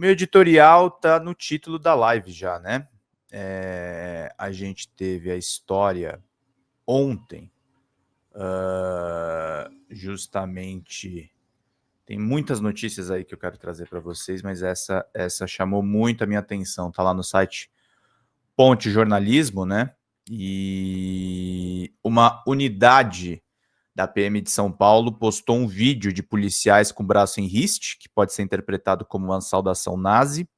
meu editorial tá no título da live já, né? A gente teve a história ontem, justamente. Tem muitas notícias aí que eu quero trazer para vocês, mas essa chamou muito a minha atenção. Tá lá no site Ponte Jornalismo, né? E uma unidade da PM de São Paulo postou um vídeo de policiais com o braço em riste, que pode ser interpretado como uma saudação nazi,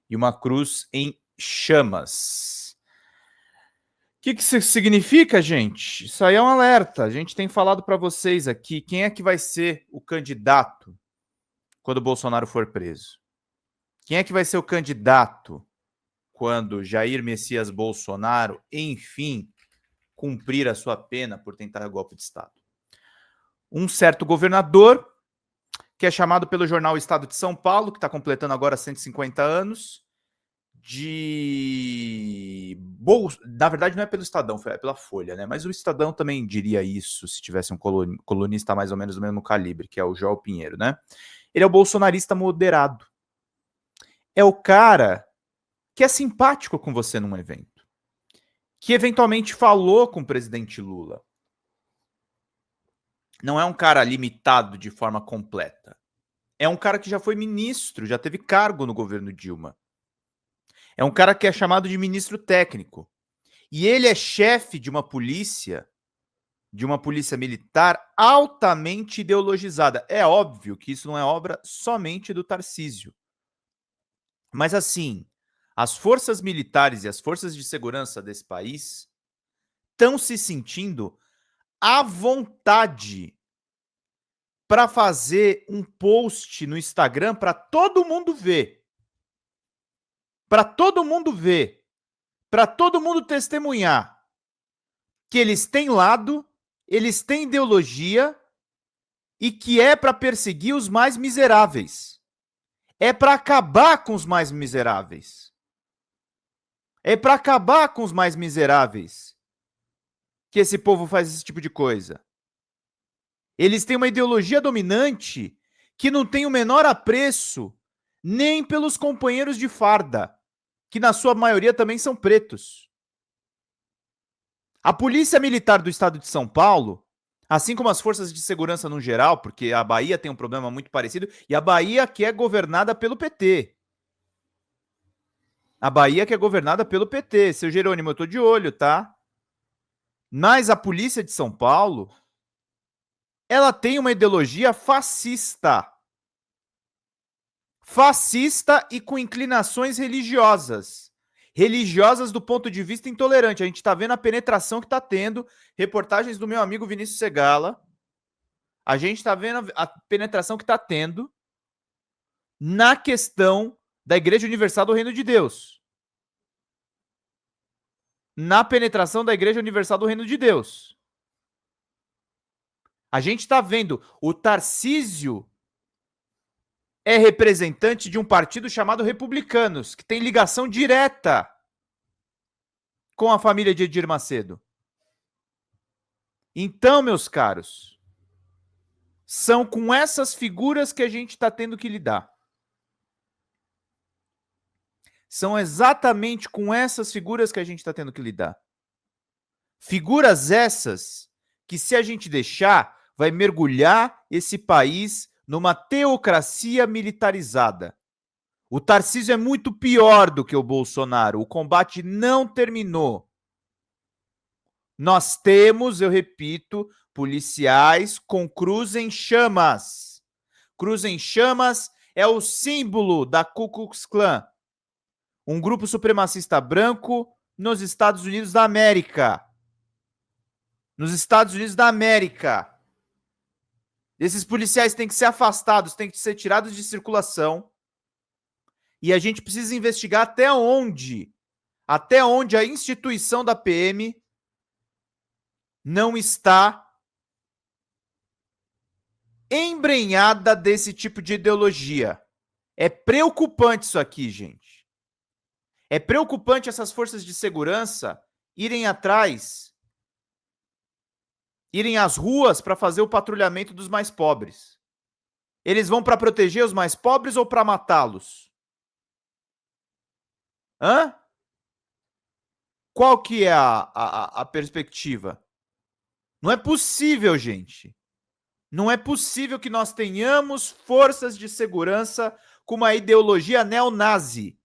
e uma cruz em chamas. O que isso significa, gente? Isso aí é um alerta. A gente tem falado para vocês aqui quem é que vai ser o candidato quando o Bolsonaro for preso. Quem é que vai ser o candidato quando Jair Messias Bolsonaro, enfim, cumprir a sua pena por tentar golpe de Estado? Um certo governador, que é chamado pelo jornal Estado de São Paulo, que está completando agora 150 anos, na verdade não é pelo Estadão, é pela Folha, né? Mas o Estadão também diria isso se tivesse um colunista mais ou menos do mesmo calibre, que é o João Pinheiro, né? Ele é o bolsonarista moderado. É o cara que é simpático com você num evento, que eventualmente falou com o presidente Lula. Não é um cara limitado de forma completa. É um cara que já foi ministro, já teve cargo no governo Dilma. É um cara que é chamado de ministro técnico. E ele é chefe de uma polícia militar altamente ideologizada. É óbvio que isso não é obra somente do Tarcísio. Mas assim, as forças militares e as forças de segurança desse país estão se sentindo à vontade para fazer um post no Instagram para todo mundo ver. Para todo mundo ver. Para todo mundo testemunhar que eles têm lado, eles têm ideologia e que é para perseguir os mais miseráveis. É para acabar com os mais miseráveis. É para acabar com os mais miseráveis que esse povo faz esse tipo de coisa. Eles têm uma ideologia dominante que não tem o menor apreço nem pelos companheiros de farda, que na sua maioria também são pretos. A Polícia Militar do Estado de São Paulo, assim como as forças de segurança no geral, porque a Bahia tem um problema muito parecido, e a Bahia que é governada pelo PT. A Bahia que é governada pelo PT. Seu Jerônimo, eu tô de olho, tá? Mas a Polícia de São Paulo, ela tem uma ideologia fascista. Fascista e com inclinações religiosas. Religiosas do ponto de vista intolerante. A gente está vendo a penetração que está tendo. Reportagens do meu amigo Vinícius Segala. A gente está vendo a penetração que está tendo na questão da Igreja Universal do Reino de Deus. Na penetração da Igreja Universal do Reino de Deus. A gente está vendo o Tarcísio é representante de um partido chamado Republicanos, que tem ligação direta com a família de Edir Macedo. Então, meus caros, são com essas figuras que a gente está tendo que lidar. São exatamente com essas figuras que a gente está tendo que lidar. Figuras essas que, se a gente deixar, vai mergulhar esse país numa teocracia militarizada. O Tarcísio é muito pior do que o Bolsonaro. O combate não terminou. Nós temos, eu repito, policiais com cruz em chamas. Cruz em chamas é o símbolo da Ku Klux Klan, um grupo supremacista branco nos Estados Unidos da América. Nos Estados Unidos da América. Esses policiais têm que ser afastados, têm que ser tirados de circulação. E a gente precisa investigar até onde a instituição da PM não está embrenhada desse tipo de ideologia. É preocupante isso aqui, gente. É preocupante essas forças de segurança irem às ruas para fazer o patrulhamento dos mais pobres. Eles vão para proteger os mais pobres ou para matá-los? Hã? Qual que é a perspectiva? Não é possível, gente. Não é possível que nós tenhamos forças de segurança com uma ideologia neonazi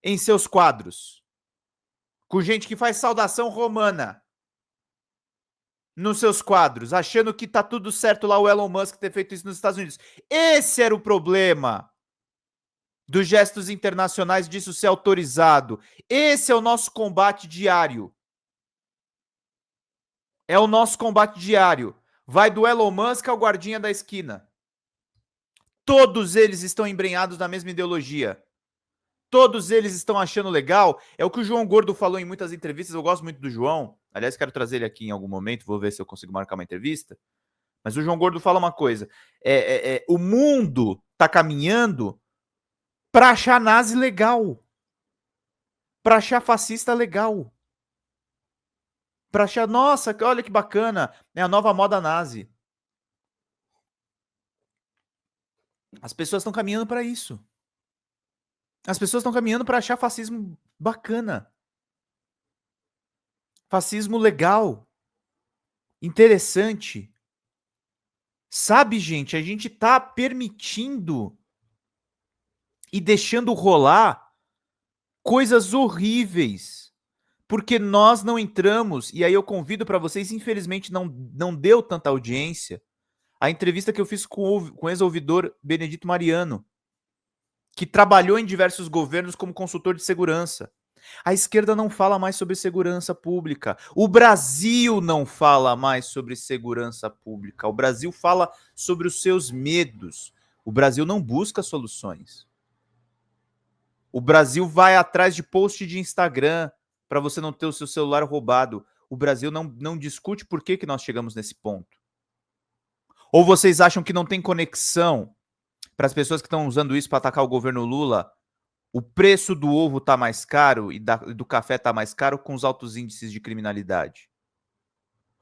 em seus quadros. Com gente que faz saudação romana nos seus quadros, achando que tá tudo certo lá o Elon Musk ter feito isso nos Estados Unidos. Esse era o problema dos gestos internacionais disso ser autorizado. Esse é o nosso combate diário. É o nosso combate diário. Vai do Elon Musk ao guardinha da esquina. Todos eles estão embrenhados na mesma ideologia. Todos eles estão achando legal. É o que o João Gordo falou em muitas entrevistas. Eu gosto muito do João. Aliás, quero trazer ele aqui em algum momento. Vou ver se eu consigo marcar uma entrevista. Mas o João Gordo fala uma coisa. O mundo está caminhando para achar nazi legal. Para achar fascista legal. Para achar, nossa, olha que bacana. É a nova moda nazi. As pessoas estão caminhando para isso. As pessoas estão caminhando para achar fascismo bacana. Fascismo legal. Interessante. Sabe, gente, a gente tá permitindo e deixando rolar coisas horríveis. Porque nós não entramos, e aí eu convido para vocês, infelizmente não deu tanta audiência, a entrevista que eu fiz com o ex-ouvidor Benedito Mariano, que trabalhou em diversos governos como consultor de segurança. A esquerda não fala mais sobre segurança pública. O Brasil não fala mais sobre segurança pública. O Brasil fala sobre os seus medos. O Brasil não busca soluções. O Brasil vai atrás de post de Instagram para você não ter o seu celular roubado. O Brasil não discute por que nós chegamos nesse ponto. Ou vocês acham que não tem conexão para as pessoas que estão usando isso para atacar o governo Lula? O preço do ovo está mais caro e do café está mais caro com os altos índices de criminalidade?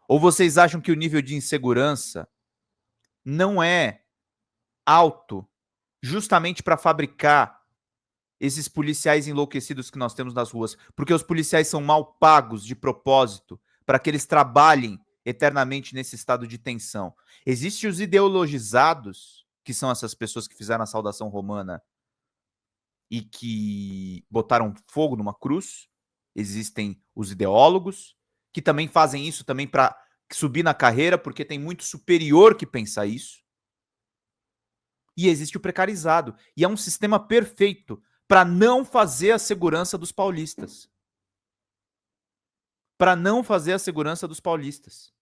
Ou vocês acham que o nível de insegurança não é alto justamente para fabricar esses policiais enlouquecidos que nós temos nas ruas? Porque os policiais são mal pagos de propósito para que eles trabalhem eternamente nesse estado de tensão. Existem os ideologizados, que são essas pessoas que fizeram a saudação romana e que botaram fogo numa cruz. Existem os ideólogos, que também fazem isso também para subir na carreira, porque tem muito superior que pensa isso. E existe o precarizado. E é um sistema perfeito para não fazer a segurança dos paulistas. Para não fazer a segurança dos paulistas.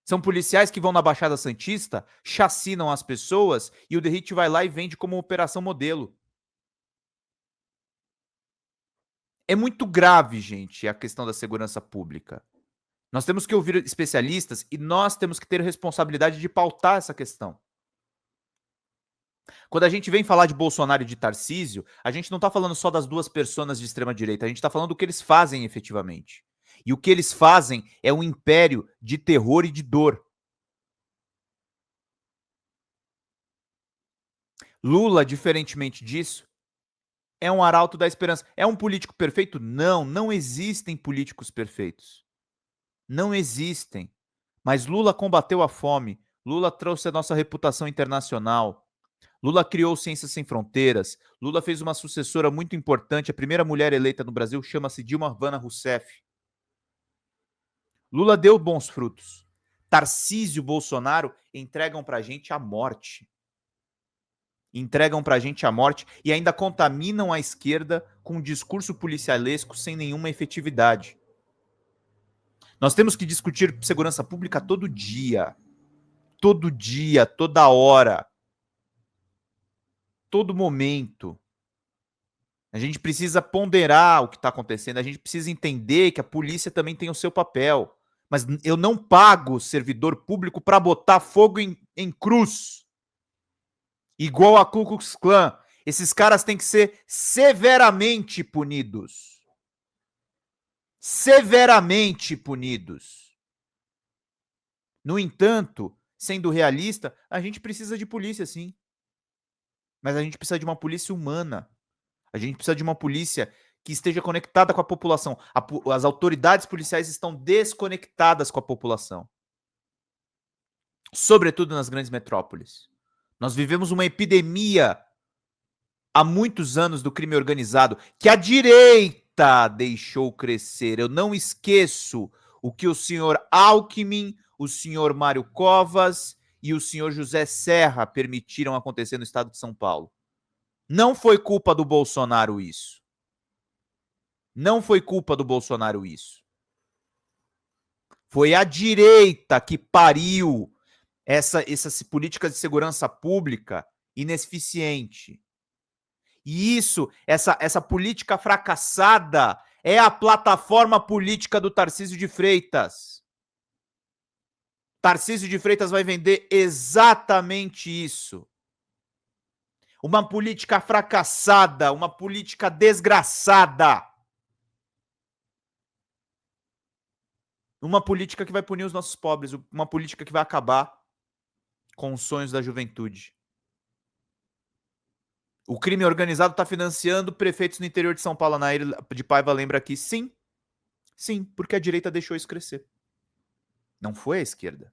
São policiais que vão na Baixada Santista, chacinam as pessoas e o Derrite vai lá e vende como operação modelo. É muito grave, gente, a questão da segurança pública. Nós temos que ouvir especialistas e nós temos que ter responsabilidade de pautar essa questão. Quando a gente vem falar de Bolsonaro e de Tarcísio, a gente não está falando só das duas personas de extrema-direita, a gente está falando do que eles fazem efetivamente. E o que eles fazem é um império de terror e de dor. Lula, diferentemente disso, é um arauto da esperança. É um político perfeito? Não, não existem políticos perfeitos. Não existem. Mas Lula combateu a fome, Lula trouxe a nossa reputação internacional, Lula criou Ciências Sem Fronteiras, Lula fez uma sucessora muito importante, a primeira mulher eleita no Brasil chama-se Dilma Havana Rousseff. Lula deu bons frutos. Tarcísio e Bolsonaro entregam pra gente a morte. Entregam pra gente a morte e ainda contaminam a esquerda com um discurso policialesco sem nenhuma efetividade. Nós temos que discutir segurança pública todo dia, toda hora, todo momento. A gente precisa ponderar o que está acontecendo, a gente precisa entender que a polícia também tem o seu papel. Mas eu não pago servidor público para botar fogo em cruz, igual a Ku Klux Klan. Esses caras têm que ser severamente punidos. Severamente punidos. No entanto, sendo realista, a gente precisa de polícia, sim. Mas a gente precisa de uma polícia humana. A gente precisa de uma polícia que esteja conectada com a população. As autoridades policiais estão desconectadas com a população, sobretudo nas grandes metrópoles. Nós vivemos uma epidemia há muitos anos do crime organizado que a direita deixou crescer. Eu não esqueço o que o senhor Alckmin, o senhor Mário Covas e o senhor José Serra permitiram acontecer no estado de São Paulo. Não foi culpa do Bolsonaro isso. Não foi culpa do Bolsonaro isso. Foi a direita que pariu essa política de segurança pública ineficiente. E isso, essa política fracassada é a plataforma política do Tarcísio de Freitas. Tarcísio de Freitas vai vender exatamente isso. Uma política fracassada, uma política desgraçada. Uma política que vai punir os nossos pobres, uma política que vai acabar com os sonhos da juventude. O crime organizado está financiando prefeitos no interior de São Paulo. A Nair de Paiva lembra aqui, sim. Sim, porque a direita deixou isso crescer. Não foi a esquerda.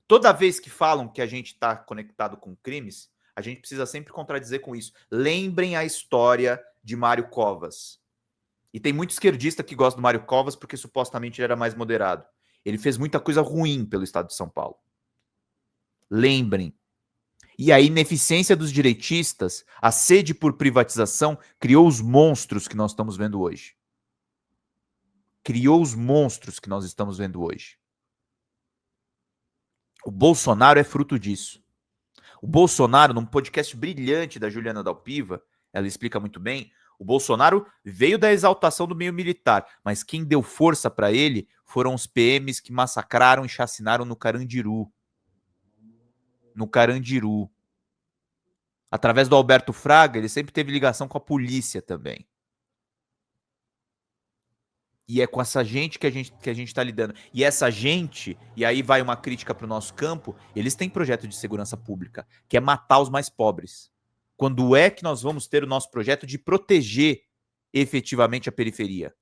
Toda vez que falam que a gente está conectado com crimes, a gente precisa sempre contradizer com isso. Lembrem a história de Mário Covas. E tem muito esquerdista que gosta do Mário Covas porque supostamente ele era mais moderado. Ele fez muita coisa ruim pelo estado de São Paulo. Lembrem. E a ineficiência dos direitistas, a sede por privatização, criou os monstros que nós estamos vendo hoje. Criou os monstros que nós estamos vendo hoje. O Bolsonaro é fruto disso. O Bolsonaro, num podcast brilhante da Juliana Dalpiva, ela explica muito bem, o Bolsonaro veio da exaltação do meio militar, mas quem deu força para ele foram os PMs que massacraram e chacinaram no Carandiru. No Carandiru. Através do Alberto Fraga, ele sempre teve ligação com a polícia também. E é com essa gente que a gente está lidando. E essa gente, e aí vai uma crítica para o nosso campo, eles têm projeto de segurança pública, que é matar os mais pobres. Quando é que nós vamos ter o nosso projeto de proteger efetivamente a periferia?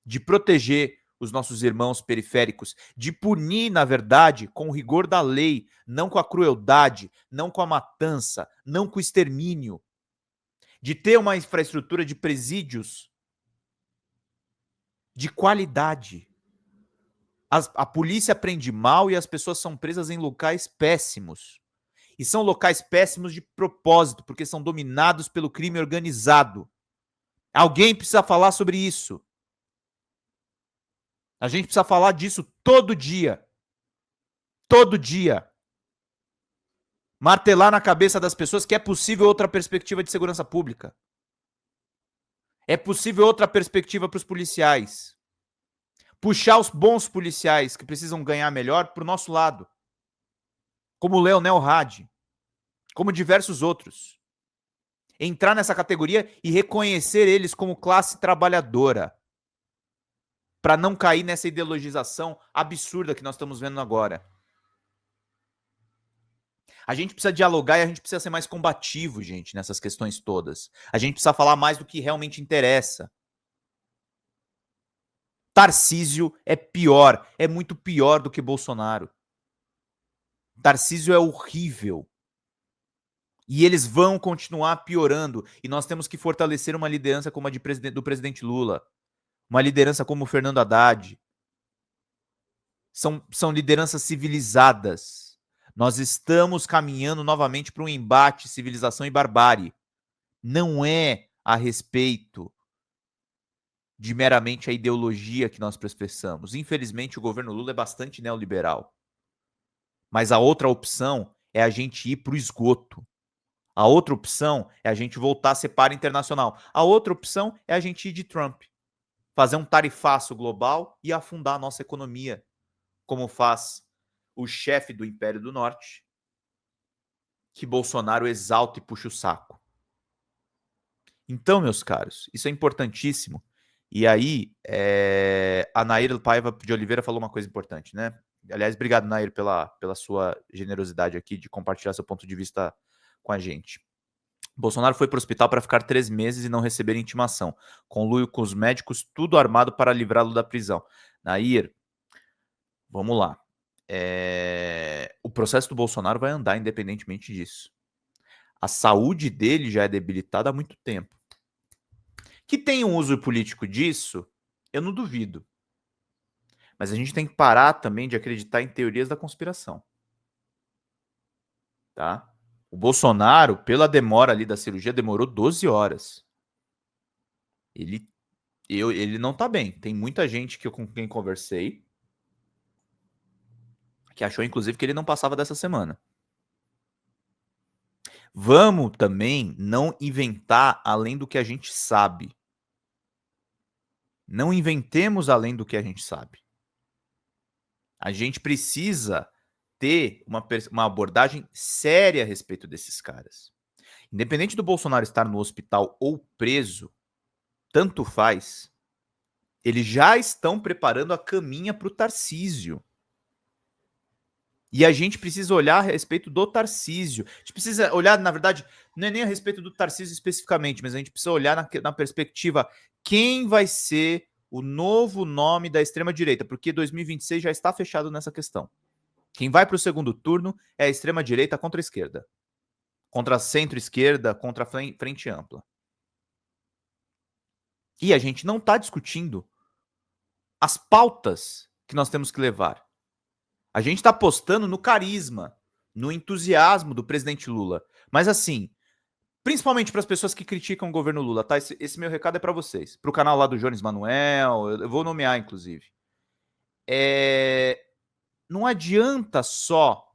De proteger os nossos irmãos periféricos, de punir, na verdade, com o rigor da lei, não com a crueldade, não com a matança, não com o extermínio. De ter uma infraestrutura de presídios de qualidade. A polícia prende mal e as pessoas são presas em locais péssimos. E são locais péssimos de propósito, porque são dominados pelo crime organizado. Alguém precisa falar sobre isso. A gente precisa falar disso todo dia. Todo dia. Martelar na cabeça das pessoas que é possível outra perspectiva de segurança pública. É possível outra perspectiva para os policiais. Puxar os bons policiais que precisam ganhar melhor para o nosso lado. Como o Leonel Hadi. Como diversos outros. Entrar nessa categoria e reconhecer eles como classe trabalhadora. Para não cair nessa ideologização absurda que nós estamos vendo agora. A gente precisa dialogar e a gente precisa ser mais combativo, gente, nessas questões todas. A gente precisa falar mais do que realmente interessa. Tarcísio é pior, é muito pior do que Bolsonaro. Tarcísio é horrível. E eles vão continuar piorando. E nós temos que fortalecer uma liderança como a do presidente Lula. Uma liderança como o Fernando Haddad. São lideranças civilizadas. Nós estamos caminhando novamente para um embate civilização e barbárie. Não é a respeito de meramente a ideologia que nós professamos. Infelizmente, o governo Lula é bastante neoliberal. Mas a outra opção é a gente ir para o esgoto. A outra opção é a gente voltar a ser par internacional. A outra opção é a gente ir de Trump. Fazer um tarifaço global e afundar a nossa economia, como faz o chefe do Império do Norte, que Bolsonaro exalta e puxa o saco. Então, meus caros, isso é importantíssimo. E aí, a Nair Paiva de Oliveira falou uma coisa importante, né? Aliás, obrigado, Nair, pela sua generosidade aqui de compartilhar seu ponto de vista com a gente. Bolsonaro foi para o hospital para ficar 3 meses e não receber intimação. Conluio com os médicos, tudo armado para livrá-lo da prisão. Nair, vamos lá. O processo do Bolsonaro vai andar independentemente disso. A saúde dele já é debilitada há muito tempo. Que tem um uso político disso, eu não duvido. Mas a gente tem que parar também de acreditar em teorias da conspiração. Tá? O Bolsonaro, pela demora ali da cirurgia, demorou 12 horas. Ele não tá bem. Tem muita gente com quem conversei que achou, inclusive, que ele não passava dessa semana. Vamos também não inventar além do que a gente sabe. Não inventemos além do que a gente sabe. A gente precisa ter uma abordagem séria a respeito desses caras. Independente do Bolsonaro estar no hospital ou preso, tanto faz, eles já estão preparando a caminha para o Tarcísio. E a gente precisa olhar a respeito do Tarcísio. A gente precisa olhar, na verdade, não é nem a respeito do Tarcísio especificamente, mas a gente precisa olhar na perspectiva quem vai ser o novo nome da extrema-direita, porque 2026 já está fechado nessa questão. Quem vai para o segundo turno é a extrema-direita contra a esquerda. Contra a centro-esquerda, contra a frente ampla. E a gente não está discutindo as pautas que nós temos que levar. A gente está apostando no carisma, no entusiasmo do presidente Lula. Mas assim, principalmente para as pessoas que criticam o governo Lula, tá? Esse meu recado é para vocês. Para o canal lá do Jones Manuel, eu vou nomear, inclusive. Não adianta só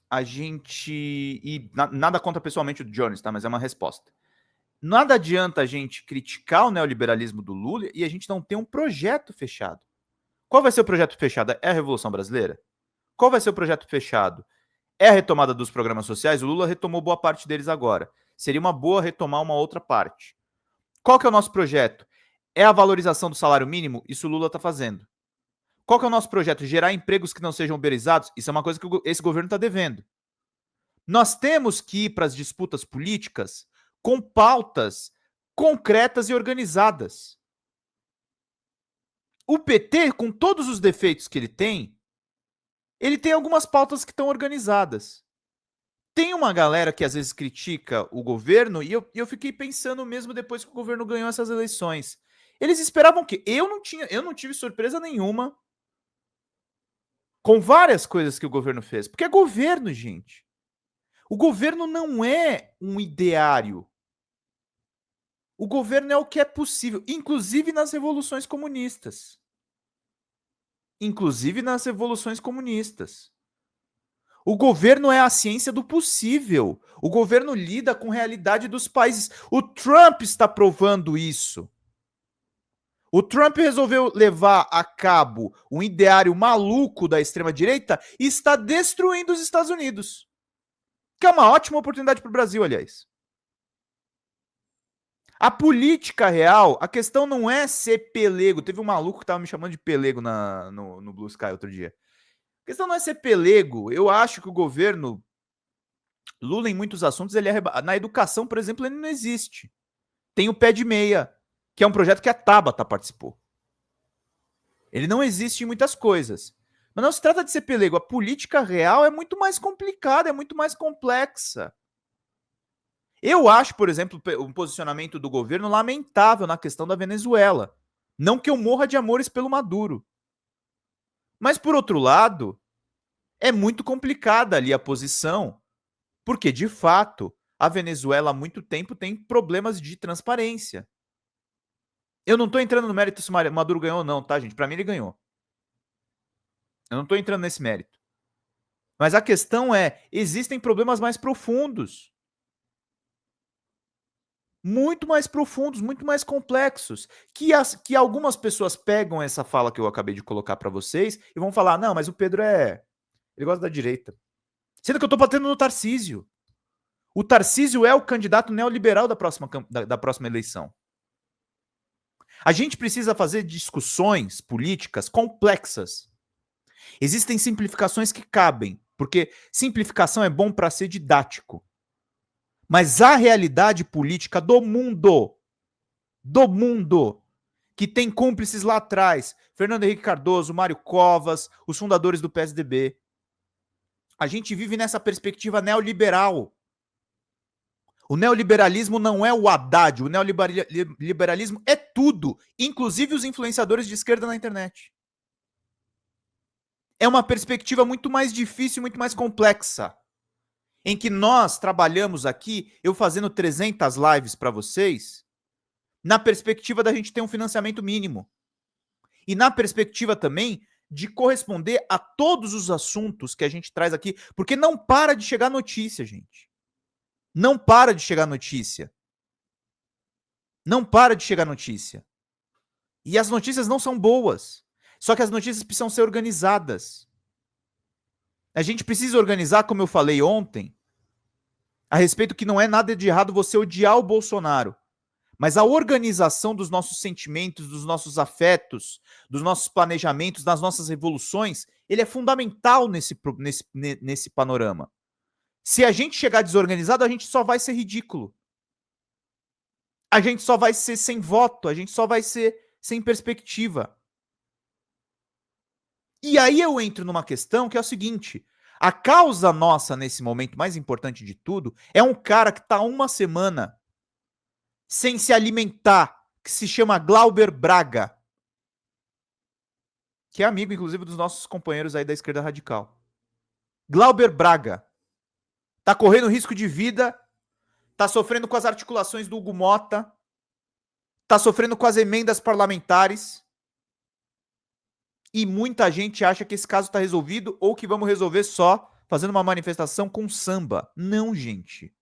a gente... E nada contra pessoalmente o Jones, tá? Mas é uma resposta. Nada adianta a gente criticar o neoliberalismo do Lula e a gente não ter um projeto fechado. Qual vai ser o projeto fechado? É a Revolução Brasileira? Qual vai ser o projeto fechado? É a retomada dos programas sociais? O Lula retomou boa parte deles agora. Seria uma boa retomar uma outra parte. Qual que é o nosso projeto? É a valorização do salário mínimo? Isso o Lula está fazendo. Qual que é o nosso projeto? Gerar empregos que não sejam uberizados? Isso é uma coisa que esse governo está devendo. Nós temos que ir para as disputas políticas com pautas concretas e organizadas. O PT, com todos os defeitos que ele tem algumas pautas que estão organizadas. Tem uma galera que às vezes critica o governo, e eu fiquei pensando mesmo depois que o governo ganhou essas eleições. Eles esperavam o quê? Eu não tive surpresa nenhuma com várias coisas que o governo fez. Porque é governo, gente. O governo não é um ideário. O governo é o que é possível, inclusive nas revoluções comunistas. Inclusive nas revoluções comunistas. O governo é a ciência do possível. O governo lida com a realidade dos países. O Trump está provando isso. O Trump resolveu levar a cabo um ideário maluco da extrema-direita e está destruindo os Estados Unidos. Que é uma ótima oportunidade para o Brasil, aliás. A política real, a questão não é ser pelego. Teve um maluco que estava me chamando de pelego no Blue Sky outro dia. A questão não é ser pelego. Eu acho que o governo Lula, em muitos assuntos, ele é na educação, por exemplo, ele não existe. Tem o Pé de Meia, que é um projeto que a Tabata participou. Ele não existe em muitas coisas. Mas não se trata de ser pelego. A política real é muito mais complicada, é muito mais complexa. Eu acho, por exemplo, um posicionamento do governo lamentável na questão da Venezuela. Não que eu morra de amores pelo Maduro. Mas, por outro lado, é muito complicada ali a posição, porque, de fato, a Venezuela há muito tempo tem problemas de transparência. Eu não estou entrando no mérito se o Maduro ganhou ou não, tá, gente? Para mim, ele ganhou. Eu não estou entrando nesse mérito. Mas a questão é, existem problemas mais profundos. Muito mais profundos, muito mais complexos, que algumas pessoas pegam essa fala que eu acabei de colocar para vocês e vão falar, não, mas o Pedro ele gosta da direita. Sendo que eu estou batendo no Tarcísio. O Tarcísio é o candidato neoliberal da próxima eleição. A gente precisa fazer discussões políticas complexas. Existem simplificações que cabem, porque simplificação é bom para ser didático. Mas a realidade política do mundo, que tem cúmplices lá atrás, Fernando Henrique Cardoso, Mário Covas, os fundadores do PSDB. A gente vive nessa perspectiva neoliberal. O neoliberalismo não é o Haddad, o neoliberalismo é tudo, inclusive os influenciadores de esquerda na internet. É uma perspectiva muito mais difícil, muito mais complexa, em que nós trabalhamos aqui, eu fazendo 300 lives para vocês, na perspectiva da gente ter um financiamento mínimo. E na perspectiva também de corresponder a todos os assuntos que a gente traz aqui, porque não para de chegar notícia, gente. Não para de chegar notícia. Não para de chegar notícia. E as notícias não são boas. Só que as notícias precisam ser organizadas. A gente precisa organizar, como eu falei ontem, a respeito que não é nada de errado você odiar o Bolsonaro. Mas a organização dos nossos sentimentos, dos nossos afetos, dos nossos planejamentos, das nossas revoluções, ele é fundamental nesse panorama. Se a gente chegar desorganizado, a gente só vai ser ridículo. A gente só vai ser sem voto, a gente só vai ser sem perspectiva. E aí eu entro numa questão que é o seguinte: a causa nossa nesse momento mais importante de tudo é um cara que está uma semana sem se alimentar, que se chama Glauber Braga, que é amigo, inclusive, dos nossos companheiros aí da esquerda radical. Glauber Braga tá correndo risco de vida, tá sofrendo com as articulações do Hugo Mota, tá sofrendo com as emendas parlamentares, e muita gente acha que esse caso tá resolvido ou que vamos resolver só fazendo uma manifestação com samba. Não, gente.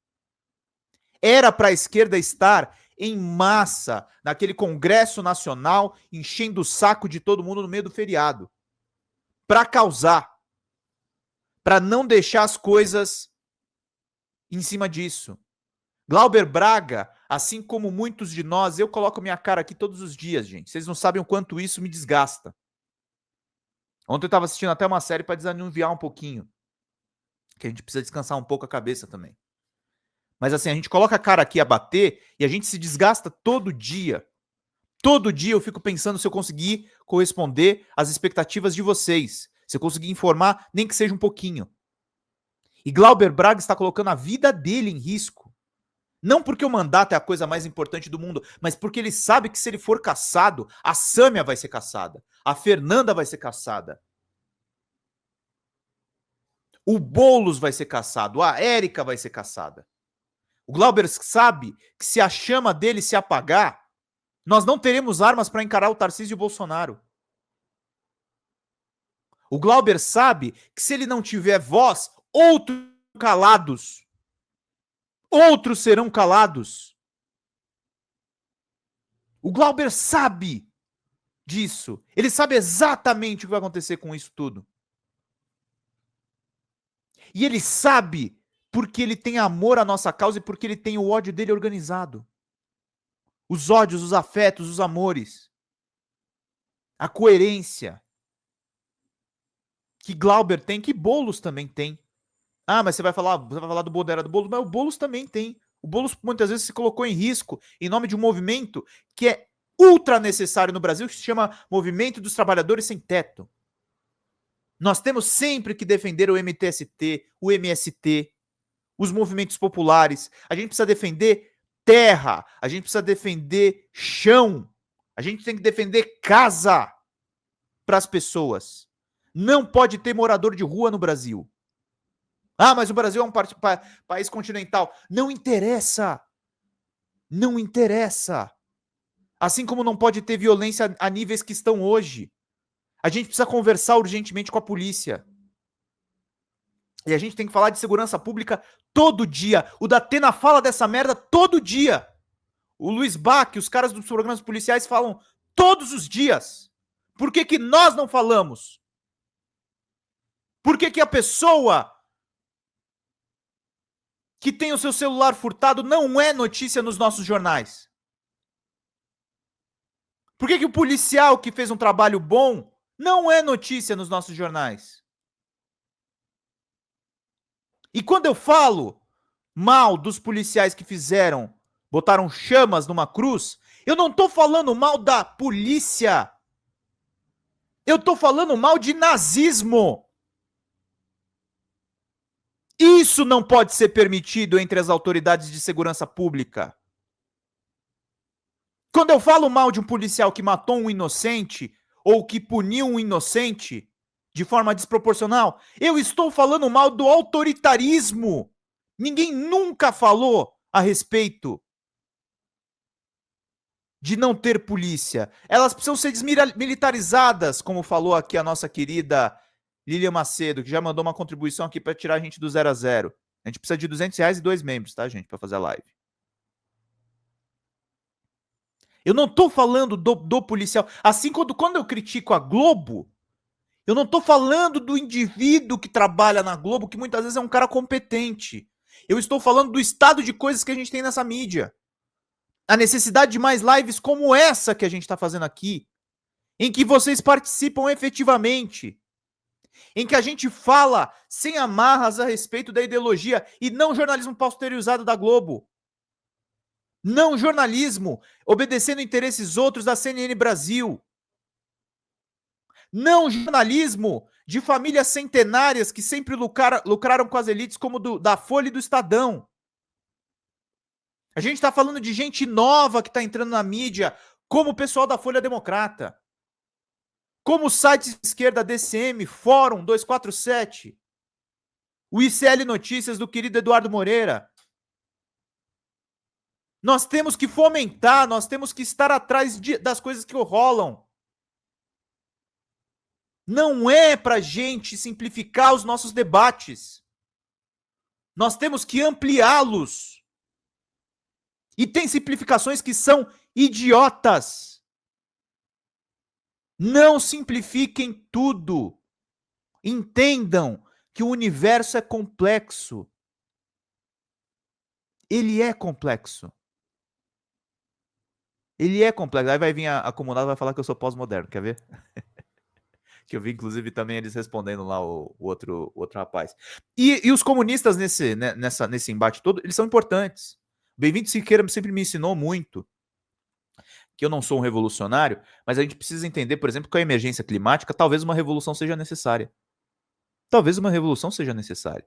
Era para a esquerda estar em massa naquele Congresso Nacional, enchendo o saco de todo mundo no meio do feriado. Para causar. Para não deixar as coisas em cima disso. Glauber Braga, assim como muitos de nós, eu coloco minha cara aqui todos os dias, gente. Vocês não sabem o quanto isso me desgasta. Ontem eu estava assistindo até uma série para desanuviar um pouquinho. Que a gente precisa descansar um pouco a cabeça também. Mas assim, a gente coloca a cara aqui a bater e a gente se desgasta todo dia. Todo dia eu fico pensando se eu conseguir corresponder às expectativas de vocês. Se eu conseguir informar, nem que seja um pouquinho. E Glauber Braga está colocando a vida dele em risco. Não porque o mandato é a coisa mais importante do mundo, mas porque ele sabe que se ele for caçado, a Sâmia vai ser caçada. A Fernanda vai ser caçada. O Boulos vai ser caçado. A Érica vai ser caçada. O Glauber sabe que se a chama dele se apagar, nós não teremos armas para encarar o Tarcísio e o Bolsonaro. O Glauber sabe que se ele não tiver voz, outros calados. Outros serão calados. O Glauber sabe disso. Ele sabe exatamente o que vai acontecer com isso tudo. E ele sabe porque ele tem amor à nossa causa e porque ele tem o ódio dele organizado. Os ódios, os afetos, os amores. A coerência. Que Glauber tem, que Boulos também tem. Ah, mas você vai falar do Bodera do Boulos, mas o Boulos também tem. O Boulos muitas vezes se colocou em risco em nome de um movimento que é ultra necessário no Brasil, que se chama Movimento dos Trabalhadores Sem Teto. Nós temos sempre que defender o MTST, o MST, os movimentos populares. A gente precisa defender terra, a gente precisa defender chão, a gente tem que defender casa para as pessoas. Não pode ter morador de rua no Brasil. Ah, mas o Brasil é um país continental. Não interessa. Não interessa. Assim como não pode ter violência a níveis que estão hoje. A gente precisa conversar urgentemente com a polícia. E a gente tem que falar de segurança pública todo dia. O Datena fala dessa merda todo dia. O Luiz Bach, os caras dos programas policiais falam todos os dias. Por que que nós não falamos? Por que que a pessoa que tem o seu celular furtado não é notícia nos nossos jornais? Por que que o policial que fez um trabalho bom não é notícia nos nossos jornais? E quando eu falo mal dos policiais que botaram chamas numa cruz, eu não tô falando mal da polícia. Eu tô falando mal de nazismo. Isso não pode ser permitido entre as autoridades de segurança pública. Quando eu falo mal de um policial que matou um inocente ou que puniu um inocente de forma desproporcional, eu estou falando mal do autoritarismo. Ninguém nunca falou a respeito de não ter polícia. Elas precisam ser desmilitarizadas, como falou aqui a nossa querida Lilian Macedo, que já mandou uma contribuição aqui para tirar a gente do 0 a 0. A gente precisa de R$200 e 2 membros, tá, gente, para fazer a live. Eu não tô falando do policial. Assim, quando eu critico a Globo, eu não tô falando do indivíduo que trabalha na Globo, que muitas vezes é um cara competente. Eu estou falando do estado de coisas que a gente tem nessa mídia. A necessidade de mais lives como essa que a gente está fazendo aqui, em que vocês participam efetivamente, em que a gente fala sem amarras a respeito da ideologia e não jornalismo pasteurizado da Globo. Não jornalismo obedecendo interesses outros da CNN Brasil. Não jornalismo de famílias centenárias que sempre lucraram com as elites, como da Folha e do Estadão. A gente está falando de gente nova que está entrando na mídia, como o pessoal da Folha Democrata, como os sites de esquerda DCM, Fórum 247, o ICL Notícias do querido Eduardo Moreira. Nós temos que fomentar, nós temos que estar atrás das coisas que rolam. Não é para gente simplificar os nossos debates. Nós temos que ampliá-los. E tem simplificações que são idiotas. Não simplifiquem tudo. Entendam que o universo é complexo. Ele é complexo. Ele é complexo. Aí vai vir a comunidade e vai falar que eu sou pós-moderno. Quer ver? Que eu vi, inclusive, também eles respondendo lá o outro rapaz. E os comunistas nesse embate todo, eles são importantes. Bem-vindo Siqueira sempre me ensinou muito que eu não sou um revolucionário, mas a gente precisa entender, por exemplo, que a emergência climática, talvez uma revolução seja necessária. Talvez uma revolução seja necessária.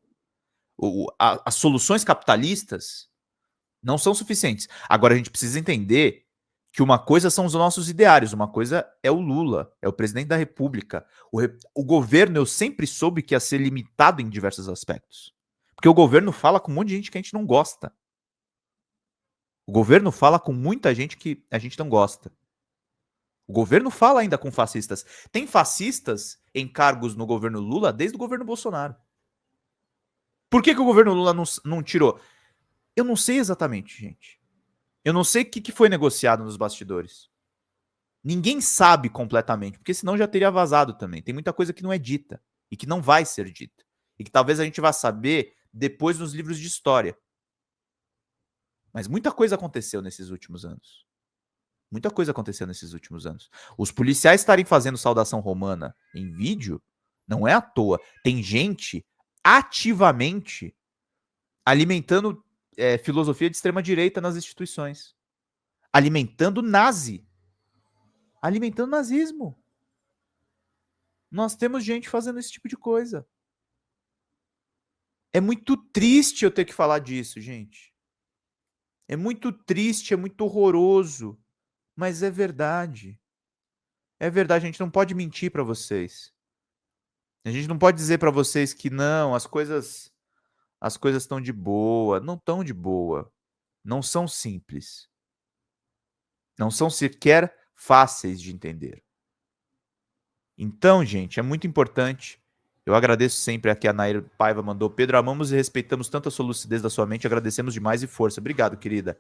As soluções capitalistas não são suficientes. Agora a gente precisa entender que uma coisa são os nossos ideários, uma coisa é o Lula, é o presidente da República. O governo eu sempre soube que ia ser limitado em diversos aspectos. Porque o governo fala com um monte de gente que a gente não gosta. O governo fala com muita gente que a gente não gosta. O governo fala ainda com fascistas. Tem fascistas em cargos no governo Lula desde o governo Bolsonaro. Por que o governo Lula não tirou? Eu não sei exatamente, gente. Eu não sei o que foi negociado nos bastidores. Ninguém sabe completamente, porque senão já teria vazado também. Tem muita coisa que não é dita e que não vai ser dita. E que talvez a gente vá saber depois nos livros de história. Mas muita coisa aconteceu nesses últimos anos. Muita coisa aconteceu nesses últimos anos. Os policiais estarem fazendo saudação romana em vídeo não é à toa. Tem gente ativamente alimentando filosofia de extrema-direita nas instituições. Alimentando nazi. Alimentando nazismo. Nós temos gente fazendo esse tipo de coisa. É muito triste eu ter que falar disso, gente. É muito triste, é muito horroroso. Mas é verdade. É verdade, a gente não pode mentir para vocês. A gente não pode dizer para vocês que não, as coisas estão de boa. Não estão de boa. Não são simples. Não são sequer fáceis de entender. Então, gente, é muito importante. Eu agradeço sempre aqui a Nair Paiva mandou. Pedro, amamos e respeitamos tanto a sua lucidez da sua mente, agradecemos demais e força. Obrigado, querida.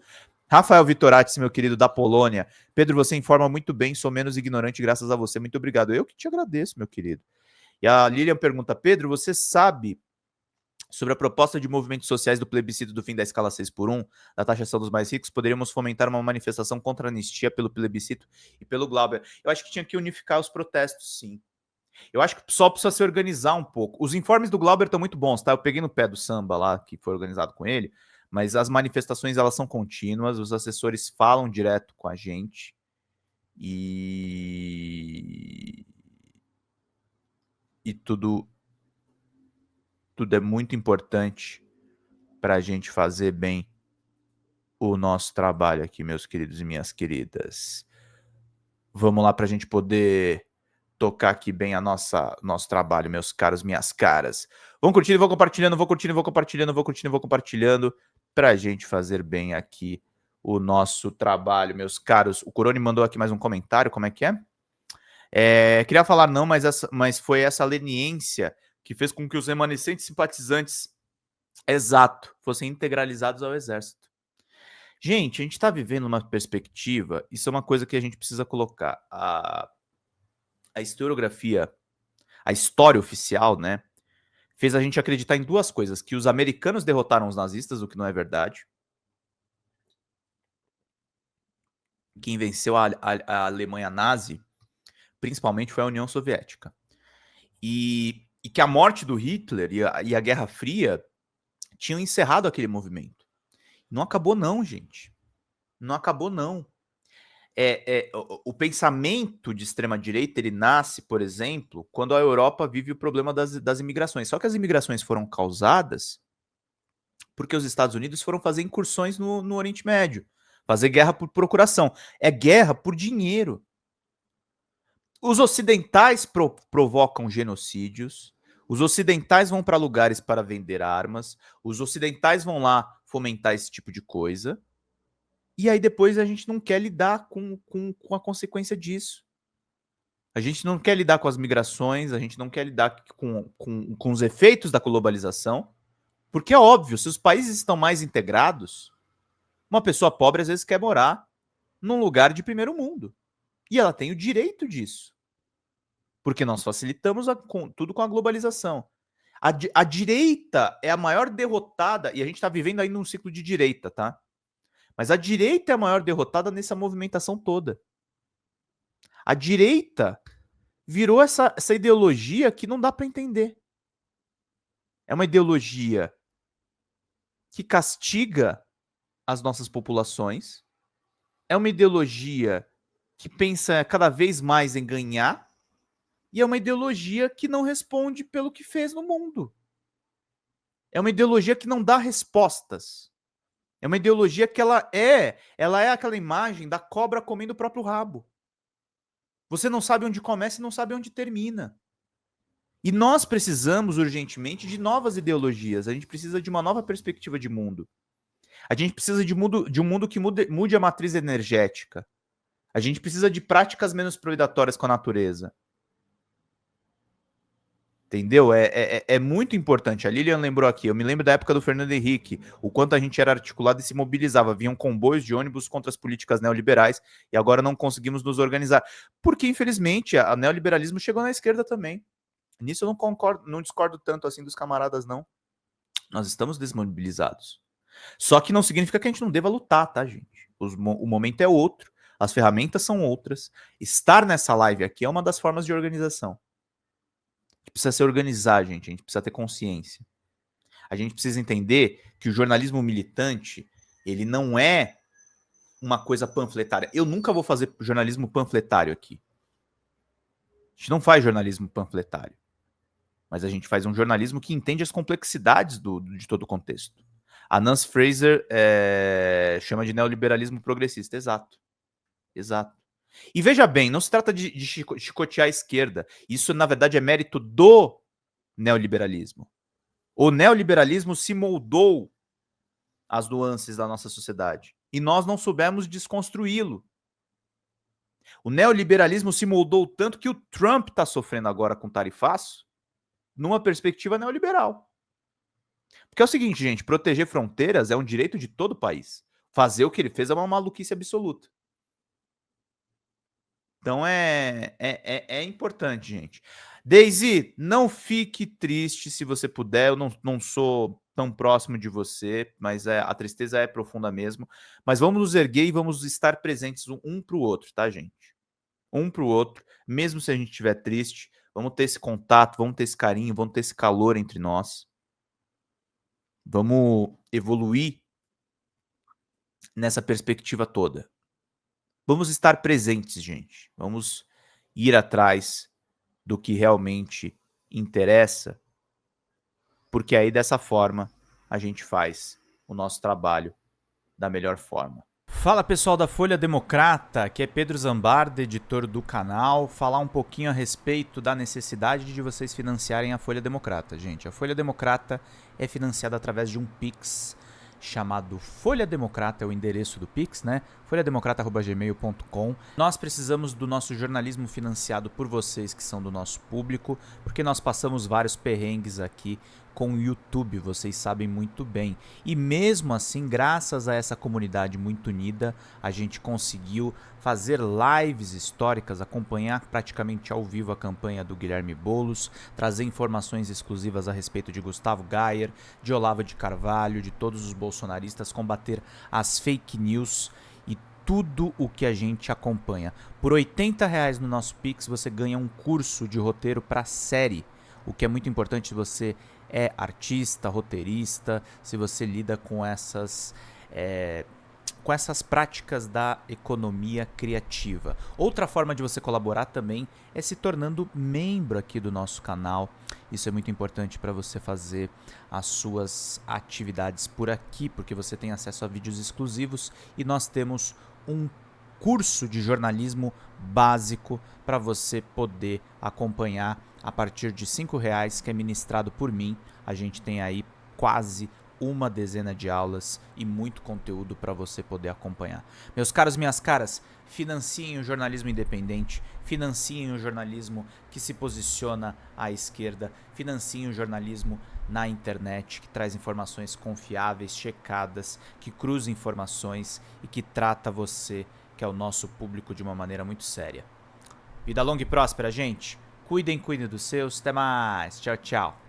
Rafael Vitorati, meu querido, da Polônia. Pedro, você informa muito bem, sou menos ignorante graças a você. Muito obrigado. Eu que te agradeço, meu querido. E a Lilian pergunta, Pedro, você sabe sobre a proposta de movimentos sociais do plebiscito do fim da escala 6x1, da taxação dos mais ricos, poderíamos fomentar uma manifestação contra a anistia pelo plebiscito e pelo Glauber. Eu acho que tinha que unificar os protestos, sim. Eu acho que só precisa se organizar um pouco. Os informes do Glauber estão muito bons, tá? Eu peguei no pé do Samba lá, que foi organizado com ele, Mas as manifestações, elas são contínuas, os assessores falam direto com a gente e tudo é muito importante para a gente fazer bem o nosso trabalho aqui, meus queridos e minhas queridas. Vamos lá para a gente poder tocar aqui bem a nosso trabalho, meus caros, minhas caras. Vão curtindo, vão compartilhando, vão curtindo, vão compartilhando, vão curtindo, vão compartilhando, para a gente fazer bem aqui o nosso trabalho, meus caros. O Corone mandou aqui mais um comentário, como é que é? Queria falar não, mas foi essa leniência que fez com que os remanescentes simpatizantes, exato, fossem integralizados ao exército. Gente, a gente está vivendo uma perspectiva, isso é uma coisa que a gente precisa colocar. A historiografia, a história oficial, né, fez a gente acreditar em duas coisas: que os americanos derrotaram os nazistas, o que não é verdade. Quem venceu a Alemanha nazi, principalmente, foi a União Soviética. E que a morte do Hitler e a Guerra Fria tinham encerrado aquele movimento. Não acabou não, gente. Não acabou não. O pensamento de extrema-direita, ele nasce, por exemplo, quando a Europa vive o problema das imigrações. Só que as imigrações foram causadas porque os Estados Unidos foram fazer incursões no Oriente Médio, fazer guerra por procuração. É guerra por dinheiro. Os ocidentais provocam genocídios, os ocidentais vão para lugares para vender armas, os ocidentais vão lá fomentar esse tipo de coisa, e aí depois a gente não quer lidar com a consequência disso. A gente não quer lidar com as migrações, a gente não quer lidar com os efeitos da globalização, porque é óbvio, se os países estão mais integrados, uma pessoa pobre às vezes quer morar num lugar de primeiro mundo. E ela tem o direito disso. Porque nós facilitamos tudo com a globalização. A direita é a maior derrotada, e a gente está vivendo aí num ciclo de direita, tá? Mas a direita é a maior derrotada nessa movimentação toda. A direita virou essa ideologia que não dá para entender. É uma ideologia que castiga as nossas populações, é uma ideologia que pensa cada vez mais em ganhar, e é uma ideologia que não responde pelo que fez no mundo. É uma ideologia que não dá respostas. É uma ideologia que ela é aquela imagem da cobra comendo o próprio rabo. Você não sabe onde começa e não sabe onde termina. E nós precisamos urgentemente de novas ideologias. A gente precisa de uma nova perspectiva de mundo. A gente precisa de um mundo que mude a matriz energética. A gente precisa de práticas menos predatórias com a natureza. Entendeu? É muito importante. A Lilian lembrou aqui. Eu me lembro da época do Fernando Henrique, o quanto a gente era articulado e se mobilizava. Vinham comboios de ônibus contra as políticas neoliberais e agora não conseguimos nos organizar. Porque, infelizmente, o neoliberalismo chegou na esquerda também. Nisso eu não concordo, não discordo tanto assim dos camaradas, não. Nós estamos desmobilizados. Só que não significa que a gente não deva lutar, tá, gente? O momento é outro, as ferramentas são outras. Estar nessa live aqui é uma das formas de organização. A gente precisa se organizar, gente. A gente precisa ter consciência. A gente precisa entender que o jornalismo militante, ele não é uma coisa panfletária. Eu nunca vou fazer jornalismo panfletário aqui. A gente não faz jornalismo panfletário. Mas a gente faz um jornalismo que entende as complexidades de todo o contexto. A Nancy Fraser chama de neoliberalismo progressista. Exato. Exato. E veja bem, não se trata de chicotear a esquerda. Isso, na verdade, é mérito do neoliberalismo. O neoliberalismo se moldou às nuances da nossa sociedade. E nós não soubemos desconstruí-lo. O neoliberalismo se moldou tanto que o Trump está sofrendo agora com tarifaço numa perspectiva neoliberal. Porque é o seguinte, gente, proteger fronteiras é um direito de todo o país. Fazer o que ele fez é uma maluquice absoluta. Então é importante, gente. Daisy, não fique triste se você puder. Eu não sou tão próximo de você, mas a tristeza é profunda mesmo. Mas vamos nos erguer e vamos estar presentes um para o outro, tá, gente? Um para o outro, mesmo se a gente estiver triste. Vamos ter esse contato, vamos ter esse carinho, vamos ter esse calor entre nós. Vamos evoluir nessa perspectiva toda. Vamos estar presentes, gente. Vamos ir atrás do que realmente interessa, porque aí dessa forma a gente faz o nosso trabalho da melhor forma. Fala pessoal da Folha Democrata, aqui é Pedro Zambarda, editor do canal, falar um pouquinho a respeito da necessidade de vocês financiarem a Folha Democrata, gente. A Folha Democrata é financiada através de um Pix chamado Folha Democrata, é o endereço do Pix, né? folhademocrata@gmail.com. Nós precisamos do nosso jornalismo financiado por vocês que são do nosso público, porque nós passamos vários perrengues aqui com o YouTube, vocês sabem muito bem. E mesmo assim, graças a essa comunidade muito unida, a gente conseguiu fazer lives históricas, acompanhar praticamente ao vivo a campanha do Guilherme Boulos, trazer informações exclusivas a respeito de Gustavo Gayer, de Olavo de Carvalho, de todos os bolsonaristas, combater as fake news e tudo o que a gente acompanha. Por R$80 no nosso Pix você ganha um curso de roteiro para série, o que é muito importante se você é artista, roteirista, se você lida com essas práticas da economia criativa. Outra forma de você colaborar também é se tornando membro aqui do nosso canal. Isso é muito importante para você fazer as suas atividades por aqui, porque você tem acesso a vídeos exclusivos e nós temos um curso de jornalismo básico para você poder acompanhar a partir de R$5, que é ministrado por mim. A gente tem aí quase uma dezena de aulas e muito conteúdo para você poder acompanhar. Meus caros, minhas caras, financiem o jornalismo independente, financiem o jornalismo que se posiciona à esquerda, financiem o jornalismo na internet, que traz informações confiáveis, checadas, que cruza informações e que trata você, que é o nosso público, de uma maneira muito séria. Vida longa e próspera, gente. Cuidem dos seus. Até mais. Tchau, tchau.